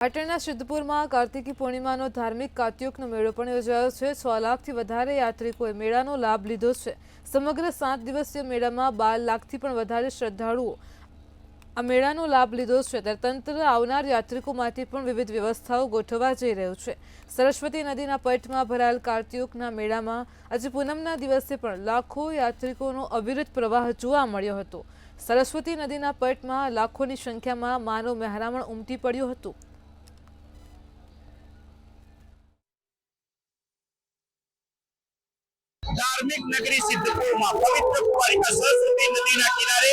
પાટણના સિદ્ધપુરમાં કાર્તિકી પૂર્ણિમાનો ધાર્મિક કાત્યોકનો મેળો પણ યોજાયો છે। 6 લાખથી વધારે યાત્રિકોએ મેળાનો લાભ લીધો છે। સમગ્ર 7 દિવસીય મેળામાં 12 લાખથી પણ વધારે શ્રદ્ધાળુઓ આ મેળાનો લાભ લીધો છે। ત્યારે તંત્ર આવનાર યાત્રિકો માટે પણ વિવિધ વ્યવસ્થાઓ ગોઠવવા જઈ રહ્યું છે। સરસ્વતી નદીના પટમાં ભરાયેલ કાર્તિકના મેળામાં આજે પૂનમના દિવસે પણ લાખો યાત્રિકોનો અવિરત પ્રવાહ જોવા મળ્યો હતો। સરસ્વતી નદીના પટમાં લાખોની સંખ્યામાં માનવ મહેરામણ ઉમટી પડ્યું હતું। धार्मिक नगरी सिद्धपुर में पवित्र कुमारिका सरस्वती नदी किनारे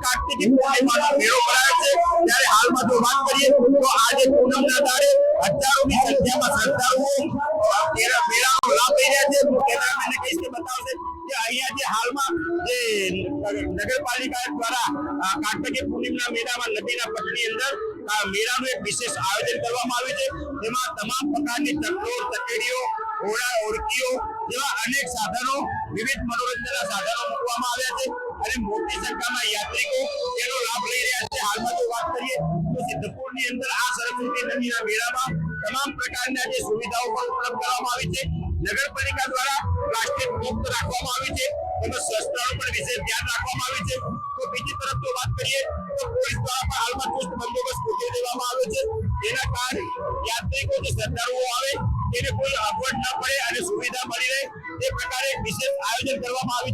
कार्तिकी पूर्णिमा मेळो भरायो छे। त्यारे हाल में जो बात करिए तो आज पूनमना दाड़े हजारों की संख्या में श्रद्धालुओं मेळानो लाभ लई रह्या छे। कैमरामेन ने कहीश के बतावशे कि अहींया जे हाल में जे नगरपालिका द्वारा कार्तिकी पूर्णिमा मेळा में नदीना पटनी अंदर मेळानुं एक विशेष आयोजन करवामां आव्युं छे। जेमां तमाम प्रकारनी चक्रोर तकेडीओ घोड़ा ओरकीओ जेवा अनेक साधनों विविध मनोरंजन साधनों मूकवामां आव्या छे અને મોટી સંખ્યામાં યાત્રિકો તેનો લાભ લઈ રહ્યા છે। હાલમાં જો વાત કરીએ તો સિદ્ધપુરની અંદર આ સરસ્વતી નદીના મેળામાં તમામ પ્રકારના જે સુવિધાઓ પણ ઉપલબ્ધ કરવામાં આવી છે। નગરપાલિકા દ્વારા પ્લાસ્ટિક મુક્ત રાખવામાં આવી છે, તેમજ સ્વચ્છતાનું પણ વિશેષ ધ્યાન રાખવામાં આવ્યું છે। તો બીજી તરફ જો વાત કરીએ તો પોલીસ દ્વારા પણ હાલમાં ચુસ્ત બંદોબસ્ત ગોઠવી દેવામાં આવ્યો છે, જેના કારણે યાત્રિકો જે શ્રદ્ધાળુઓ આવે તેને કોઈ અગવડ ન પડે અને સુવિધા મળી રહે તે પ્રકારે વિશેષ આયોજન કરવામાં આવ્યું